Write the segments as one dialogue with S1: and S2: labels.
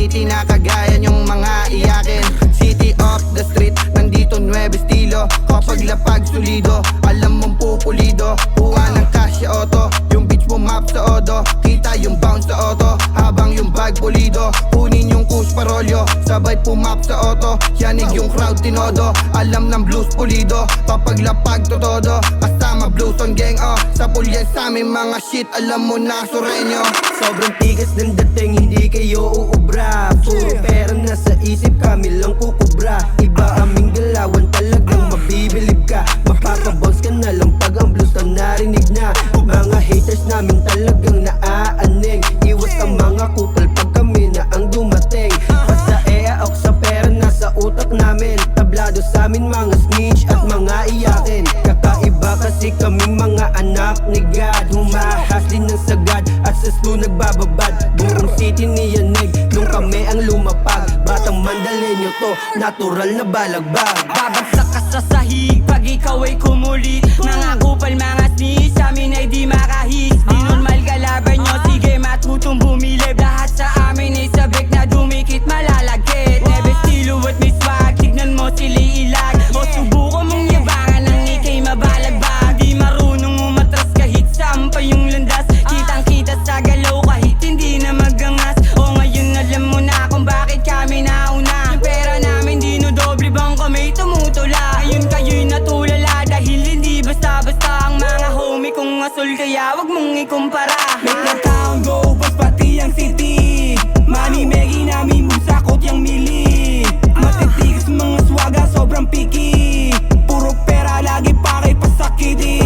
S1: city na kagaya yung mga iyakin. City of the street, nandito 9 estilo. Kapag lapag solido, alam mong pupulido. Kuha ng Casio Auto, yung beach mo map sa Odo. Kita yung bounce sa auto, habang yung bag pulido. Kunin yung kush parolyo, sabay pumap sa auto. Yanig yung crowd tinodo, alam ng blues pulido. Kapag lapag to todo, kasama blues on gang sa pulyan sa aming mga shit, alam mo na sureño.
S2: Sobrang tigas ng dating, hindi kayo uubra. Puro pera na sa isip, kami lang kukubra. Iba aming galawan, talagang mabibilib ka. Mapapabounce ka na lang pag ang blues ang narinig na. Mga haters namin talagang naaaning. Iwas ang mga kupal pag kami na ang dumating. Basta eaok sa pera na sa utak namin. Tablado sa amin mga snitch at mga iyakin. Kakaiba kasi kaming mga anak ni God. Humahas din ng sagad at sa slow nagbababad. Buong city ni Yanig nung kami ang lumapag. Batang Mandalenyo to, natural na balagbag.
S3: Babagsak ka sa sahig pag ikaw ay kumulit. Mga kupal, mga snitch, sa amin ay di makahis. Di normal kalaban nyo, sige matutong bumilib. Lahat sa amin ay sabik na dumikit, malalagkit. Never estilo at may swag, tignan mo sila ilag. O subukan mong yabangan ng ikay mabalagbag. Di marunong umatras kahit saan pa yung landas. Kitang kita sa galaw kahit hindi na magangas. O ngayon alam mo na kung bakit kami nauna. Yung pera namin dinodoble bang kami tumutula. Ngayon kayo'y natulala dahil hindi basta-basta ang mga homie kong asol. Kaya wag mong ikumpara.
S4: Make the town go, bas pati ang city. Money making namin musakot yung mili. Matitigas mga swaga, sobrang picky. Puro pera, lagi pa kay pasakiti.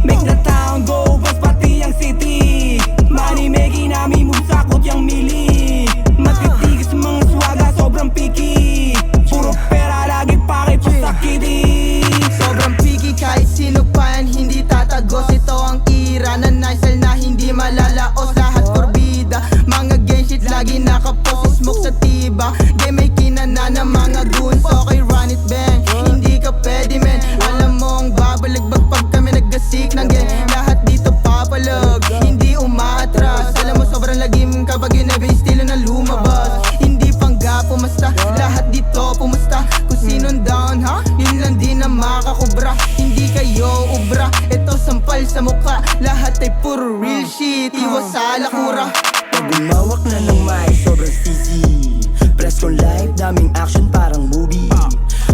S4: Make the town go, bas pati ang city. Money making namin musakot yung mili. Matitigas mga swaga, sobrang picky. Puro pera, lagi pa kay pasakiti.
S1: Sobrang picky kahit sino pa yan hindi tatagos. Ito ang ira na nice na hindi malalaos. Lahat korbida, mga gay shit lagi nakapost. Smoke sa tiba, gay may kinana ng mga goons. Okay run it bang, hindi ka pwede men. Alam mong babalagbag pag kami naggasik ng gang. Lahat dito papalag, hindi umaatras. Alam mo sobrang lagim kapag yun ay estilo na lumabas. Hindi pangga pumasta, lahat dito pumusta. Kung sinong down ha, yun lang din na makakubra. Hindi kayo ubra, ito sampal sa mukha. Lahat ay puro real shit, iwas sa lakura.
S2: Pag umawak na ng mic, sobrang steezy. Press kong live, daming action parang movie.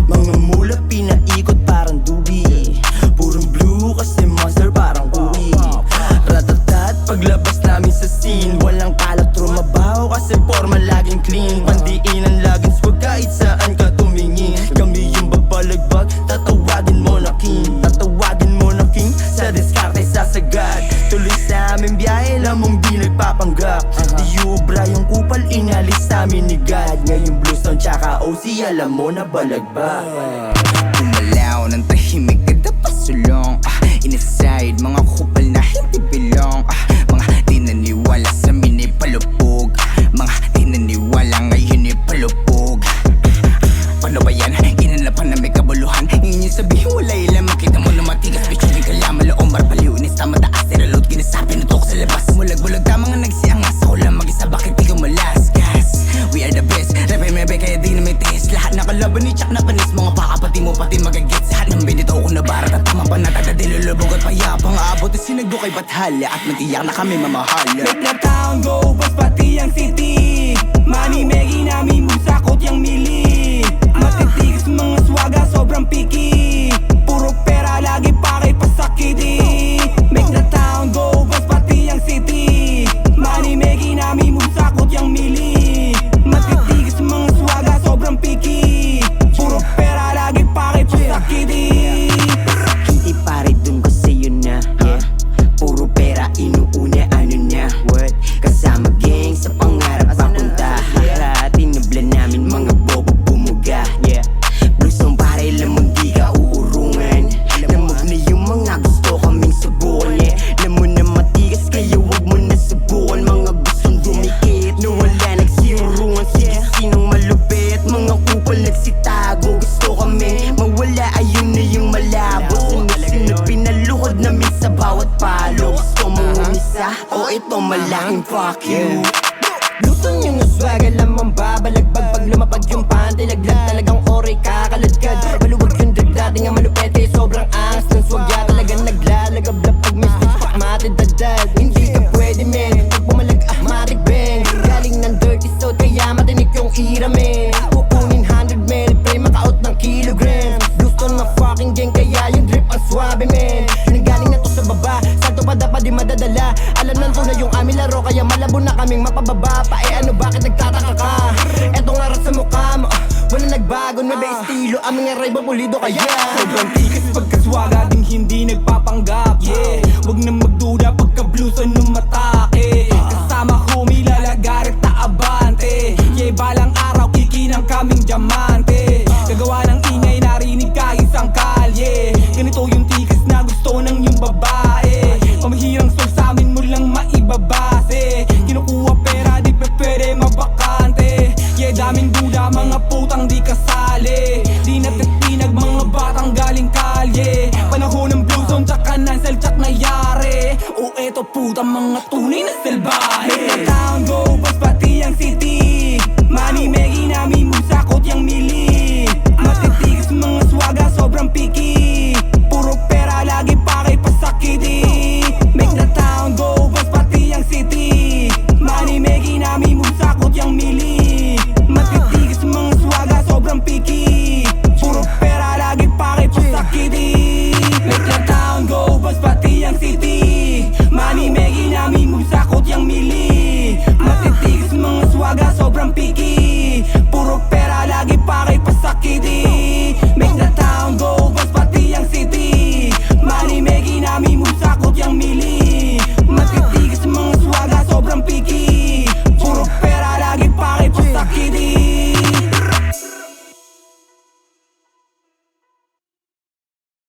S2: Mga mula pinaikot parang dubi. Purong blue kasi monster parang uwi. Ratatat, paglabas namin sa scene. Walang kalat, trumabaho kasi forma laging clean. Pandiinan laging swag kahit saan ka tumingin. Kami yung babalagbag, tatawagin mo na king. Tatawagin mo na king, sa diskarte sasagad. Tuloy sa aming biyahe, alam mong di nagpapanggap. Di ubra yung kupal, inalis sa amin ni God. Ngayong Bluestone tsaka OC, alam mo na balagbag.
S5: Kumalaw ng tahimik kada pasulong Inside mga kupal na hindi bilong Mga di naniwala sa amin ay palupog Mga di naniwala ngayon ay palupog Paano ba yan? Inalapan na may kabuluhan Ngayon yung sabihin wala ilang makita mo na matigas Pichuling kalaman laong marpaliunis Tama taas niraload kinasapin nutok sa labas Mulag-bulag ka mga nagsiangas Ako lang mag-isa bakit di ka malaskas We are the best Repe-mebe kaya di na may taste Lahat nakalaban ni Chuck na panis Mga pakapati mo pati magagets Lahat ng binito ko na barat At tamang panatag na dilulubog at payapang Aabot at sinagdo kay Bathala At matiyak na kami mamahala.
S4: Make the town go, bas pati ang city. Money making namin musakot yung mili. Matitigas mga swaga, sobrang picky. Puro pera, lagi pa kay pasakiti. Make the town go, bas pati ang city. Money making namin musakot yung mili. Matitigas mga swaga, sobrang picky. Puro pera, lagi pa kay pasakiti.
S2: Hindi pare dun kasi yun na, yeah. Puro pera inuuna, ano na, what? Kasama gang sa pangarap papunta. Tinabla namin mga bobo bumuga, yeah. Bluestone pare, lamang di ka uurungan. Lamog na yung mga gusto kaming subukan, yeah. Alam mo na matigas kaya wag mo na subukan. Mga gustong dumikit na wala nagsiurungan. Sige sinong malupit, mga kupal nagsitago. Gusto kami mawala, ayun na yung malabo. Sunod-sunod pinaluhod namin sa bawat palo. Gusto mong umisa, o ito malaking fuck you. Bluestone yung swag, alam ang ira men Kukunin 100 men, pre makaot ng kilograms Bluestone na fucking gang kaya yung drip ang swabe men Nanggaling na to sa baba, salto pa dapat di madadala Alam ng na yung aming laro kaya malabo na kaming mapababa pa ano bakit nagtataka ka? Etong aras sa mukha mo wala nagbago, nuebe estilo aming aray ba pulido kaya
S4: Sobrang tikas pagkaswaga ding hindi nagpapanggap Yeah, wag na magduda pagka blues ang umatake Kasama ko